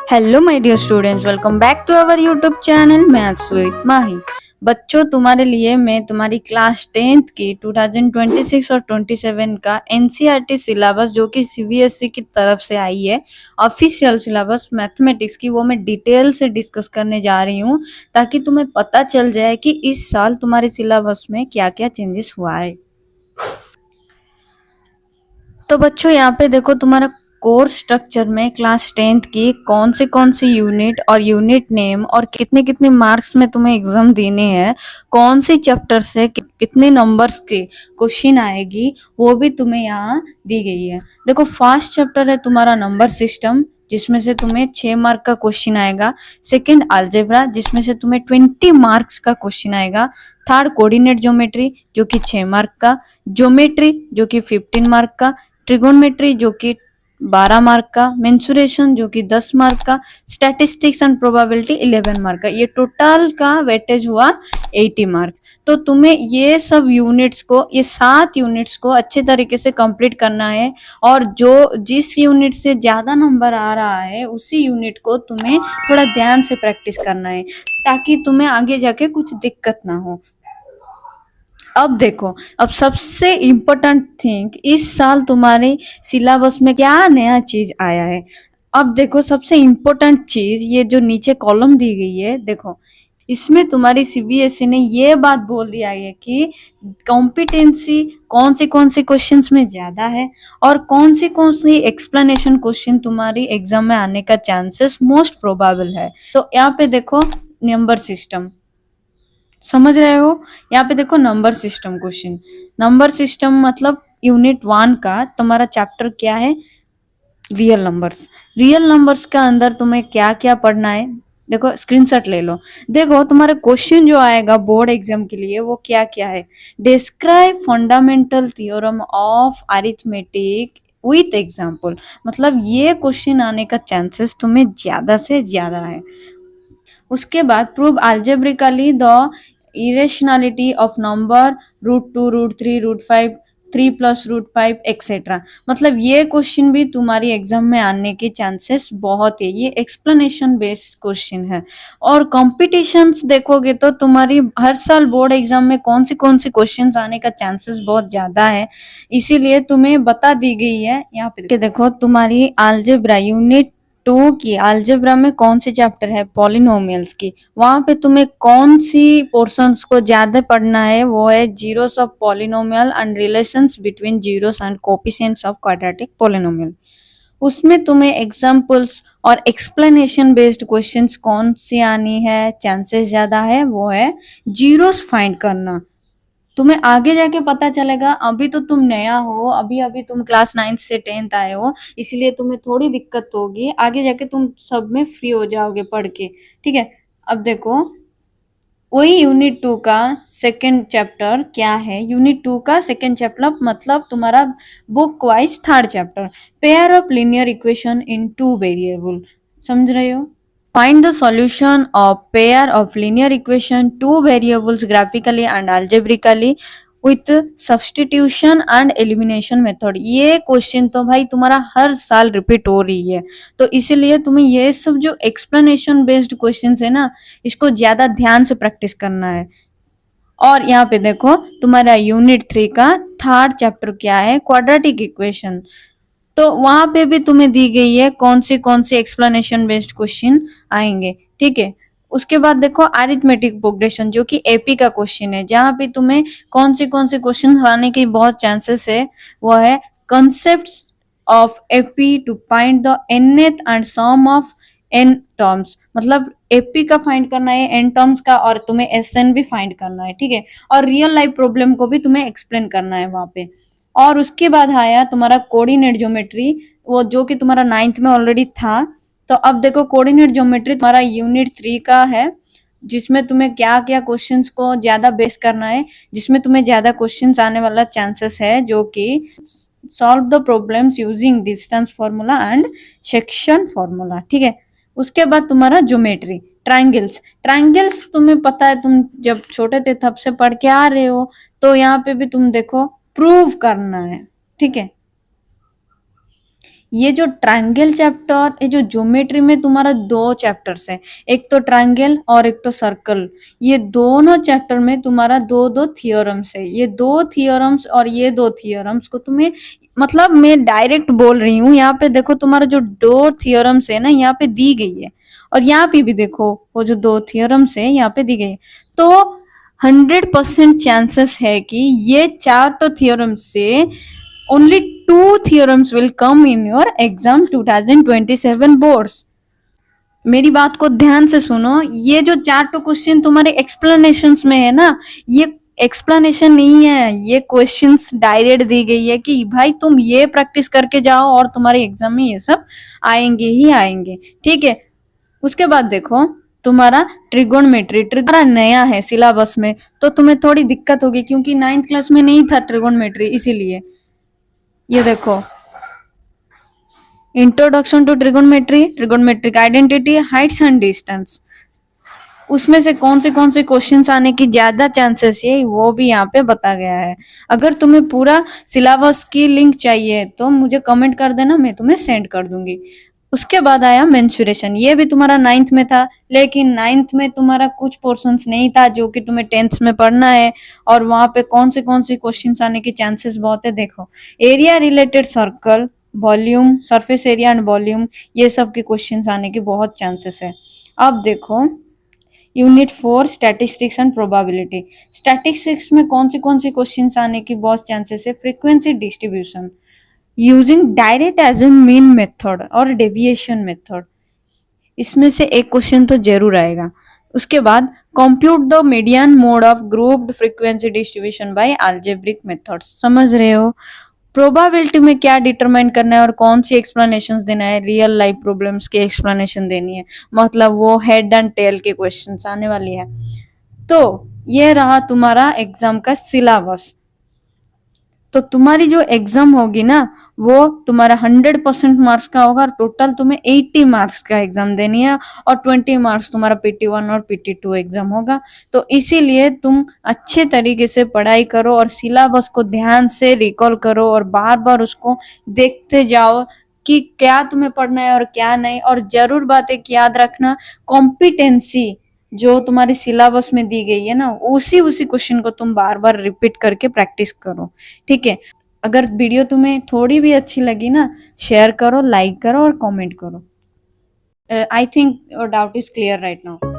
Hello my dear students, welcome back to our YouTube channel maths with Mahi. बच्चों, तुम्हारे लिए मैं तुम्हारी क्लास 10th की 2026 और 27 का एनसीईआरटी सिलेबस जो कि सीबीएसई की तरफ से आई है, ऑफिशियल सिलेबस मैथमेटिक्स की, वो मैं डिटेल से डिस्कस करने जा रही हूँ ताकि तुम्हें पता चल जाए कि इस साल तुम्हारे सिलेबस में क्या क्या चेंजेस हुआ है। तो बच्चों, यहाँ पे देखो तुम्हारा कोर्स स्ट्रक्चर में क्लास 10th की कौन सी यूनिट और यूनिट नेम और कितने कितने मार्क्स में तुम्हें एग्जाम देने हैं, कौन सी चैप्टर से कितने नंबर्स के क्वेश्चन आएगी, वो भी तुम्हें यहाँ दी गई है। देखो, फर्स्ट चैप्टर है तुम्हारा नंबर सिस्टम, जिसमें से तुम्हें 6 मार्क का क्वेश्चन आएगा। सेकंड अलजेब्रा, जिसमें से तुम्हें 20 मार्क्स का क्वेश्चन आएगा। थर्ड कोऑर्डिनेट ज्योमेट्री, जो कि 6 मार्क का। ज्योमेट्री, जो कि 15 मार्क का। ट्रिगोनोमेट्री, जो कि 12 मार्क का। मेंसुरेशन, जो कि 10 मार्क का। स्टैटिस्टिक्स एंड प्रोबेबिलिटी 11 मार्क का। ये टोटल का वेटेज हुआ 80 मार्क। तो तुम्हें ये सब यूनिट्स को, ये 7 यूनिट्स को अच्छे तरीके से कंप्लीट करना है, और जो जिस यूनिट से ज्यादा नंबर आ रहा है उसी यूनिट को तुम्हें थोड़ा ध्यान से प्रैक्टिस करना है ताकि तुम्हें आगे जाके कुछ दिक्कत ना हो। अब देखो, अब सबसे इम्पोर्टेंट थिंग, इस साल तुम्हारे सिलेबस में क्या नया चीज आया है। अब देखो, सबसे इम्पोर्टेंट चीज ये जो नीचे कॉलम दी गई है, देखो इसमें तुम्हारी सीबीएसई ने ये बात बोल दिया है कि कॉम्पिटेंसी कौन से क्वेश्चंस में ज्यादा है और कौन सी एक्सप्लेनेशन क्वेश्चन तुम्हारी एग्जाम में आने का चांसेस मोस्ट प्रोबेबल है। तो यहाँ पे देखो, नंबर सिस्टम, समझ रहे हो? यहाँ पे देखो number system question. Number system मतलब यूनिट 1 का तुम्हारा चैप्टर क्या है? Real numbers. रियल नंबर्स का अंदर तुम्हें क्या क्या पढ़ना है, देखो स्क्रीनशॉट ले लो। देखो तुम्हारे क्वेश्चन जो आएगा बोर्ड एग्जाम के लिए वो क्या क्या है। Describe fundamental theorem of arithmetic with example, मतलब ये क्वेश्चन आने का चांसेस तुम्हें ज्यादा से ज्यादा है। उसके बाद prove algebraically the irrationality of number √2 √3 √5 3 + √5 etcetera, मतलब ये क्वेश्चन भी तुम्हारी एग्जाम में आने के चांसेस बहुत है। ये एक्सप्लेनेशन बेस्ड क्वेश्चन है। और कॉम्पिटिशन्स देखोगे तो तुम्हारी हर साल बोर्ड एग्जाम में कौन सी क्वेश्चंस आने का चांसेस बहुत ज्यादा है, इसीलिए तुम्हें बता दी गई है। यहाँ पे देखो तुम्हारी अलजेब्रा यूनिट 2 की अलजेब्रा में कौन सी चैप्टर है? पॉलिनोमियल्स की। वहां पे तुम्हें कौन सी पोर्शंस को ज्यादा पढ़ना है? वो है zeros of polynomial and relations between zeros and coefficients of quadratic polynomial. उसमें तुम्हें एग्जाम्पल्स और एक्सप्लेनेशन बेस्ड क्वेश्चंस कौन सी आनी है, चांसेस ज्यादा है, वो है जीरोस फाइंड करना। तुम्हें आगे जाके पता चलेगा, अभी तो तुम नया हो, अभी अभी तुम क्लास 9 से 10th आए हो, इसलिए तुम्हें थोड़ी दिक्कत होगी। आगे जाके तुम सब में फ्री हो जाओगे पढ़ के, ठीक है? अब देखो, वही यूनिट 2 का सेकेंड चैप्टर क्या है? यूनिट 2 का सेकेंड चैप्टर मतलब तुम्हारा book wise third chapter, pair of linear equation in 2 variable. समझ रहे हो? Find the solution of pair of linear equation, two variables graphically and algebraically with substitution and elimination method। ये question तो भाई तुम्हारा हर साल रिपीट हो रही है, तो इसीलिए तुम्हें ये सब जो एक्सप्लेनेशन बेस्ड क्वेश्चंस है ना, इसको ज्यादा ध्यान से प्रैक्टिस करना है। और यहाँ पे देखो तुम्हारा यूनिट 3 का थर्ड चैप्टर क्या है? Quadratic equation. तो वहां पे भी तुम्हें दी गई है कौन सी एक्सप्लेनेशन बेस्ड क्वेश्चन आएंगे, ठीक है? उसके बाद देखो अरिथमेटिक प्रोग्रेशन, जो कि एपी का क्वेश्चन है, जहां पे तुम्हें कौन से क्वेश्चन आने के बहुत चांसेस है। वो है concept of AP to find the nth and sum of n terms, मतलब एपी का फाइंड करना है, एन टर्म्स का, और तुम्हें एसएन भी फाइंड करना है, ठीक है? और रियल लाइफ प्रॉब्लम को भी तुम्हें एक्सप्लेन करना है वहां पे। और उसके बाद आया तुम्हारा कोऑर्डिनेट ज्योमेट्री, वो जो कि तुम्हारा 9th में ऑलरेडी था। तो अब देखो कोऑर्डिनेट ज्योमेट्री तुम्हारा यूनिट 3 का है, जिसमें तुम्हें क्या क्या क्वेश्चंस को ज्यादा बेस करना है, जिसमें तुम्हें ज्यादा क्वेश्चंस आने वाला चांसेस है, जो कि solve the problems using distance formula and section formula, ठीक है? उसके बाद तुम्हारा ज्योमेट्री ट्राइंगल्स। ट्राइंगल्स तुम्हें पता है, तुम जब छोटे थे तब से पढ़ के आ रहे हो, तो यहाँ पे भी तुम देखो प्रूव करना है, ठीक है? ये जो ट्रायंगल चैप्टर, ये जो ज्योमेट्री में तुम्हारा दो चैप्टर्स है, एक तो ट्रायंगल और एक तो सर्कल। ये दोनों चैप्टर में तुम्हारा दो दो थियोरम्स है। ये दो थियोरम्स और ये दो थियोरम्स को तुम्हें, मतलब मैं डायरेक्ट बोल रही हूँ, यहाँ पे देखो तुम्हारा जो दो थियोरम्स है ना यहाँ पे दी गई है, और यहाँ पे भी देखो वो जो दो थियोरम्स है यहाँ पे दी गई है। तो 100% चांसेस है कि ये चार तो थियोरम्स से only two theorems will come in your exam 2027 boards। मेरी बात को ध्यान से सुनो, ये जो चार तो क्वेश्चन तुम्हारे एक्सप्लेनेशंस में है ना, ये एक्सप्लेनेशन नहीं है, ये क्वेश्चंस डायरेक्ट दी गई है कि भाई तुम ये प्रैक्टिस करके जाओ और तुम्हारे एग्जाम में ये सब आएंगे ही आएंगे, ठीक है। उसके बाद देखो तुम्हारा ट्रिगोनमेट्री, ट्रिगोनमेट्री नया है सिलेबस में, तो तुम्हें थोड़ी दिक्कत होगी क्योंकि 9th क्लास में नहीं था ट्रिगोनमेट्री, इसीलिए। ये देखो, introduction to trigonometry, trigonometric identity, heights and distance, उसमें से कौन से क्वेश्चंस आने की ज्यादा चांसेस है वो भी यहाँ पे बता गया है। अगर तुम्हें पूरा सिलेबस की लिंक चाहिए तो मुझे कमेंट कर देना, मैं तुम्हें सेंड कर दूंगी। उसके बाद आया मेंसुरेशन, ये भी तुम्हारा 9th में था, लेकिन 9th में तुम्हारा कुछ पोर्शंस नहीं था जो कि तुम्हें 10th में पढ़ना है, और वहां पे कौन से क्वेश्चंस आने की चांसेस बहुत है। देखो, area related circle, volume, surface area and volume, ये सब के क्वेश्चंस आने की बहुत चांसेस है। अब देखो unit 4 statistics and probability, statistics में कौन सी क्वेश्चंस आने की बहुत चांसेस है। Frequency distribution using direct as a mean method और डेविएशन मेथड, इसमें से एक क्वेश्चन तो जरूर आएगा। उसके बाद compute the median mode of grouped frequency distribution by algebraic methods, समझ रहे हो। प्रोबेबिलिटी में क्या डिटरमाइन करना है और कौन सी एक्सप्लेनेशंस देना है, रियल लाइफ प्रॉब्लम्स की एक्सप्लेनेशन देनी है, मतलब वो हेड एंड टेल के क्वेश्चंस आने वाली है। तो ये रहा तुम्हारा एग्जाम का सिलेबस। तो तुम्हारी जो एग्जाम होगी ना वो तुम्हारा 100% मार्क्स का होगा, टोटल तुम्हें 80 मार्क्स का एग्जाम देनी है, और 20 मार्क्स तुम्हारा PT1 और PT2 एग्जाम होगा। तो इसीलिए तुम अच्छे तरीके से पढ़ाई करो और सिलेबस को ध्यान से रिकॉल करो और बार बार उसको देखते जाओ कि क्या तुम्हें पढ़ना है और क्या नहीं। और जरूर बात एक याद रखना, कॉम्पिटेंसी जो तुम्हारी सिलेबस में दी गई है ना, उसी उसी क्वेश्चन को तुम बार बार रिपीट करके प्रैक्टिस करो, ठीक है। अगर वीडियो तुम्हें थोड़ी भी अच्छी लगी ना, शेयर करो, लाइक करो और कमेंट करो। I think your doubt is clear right now.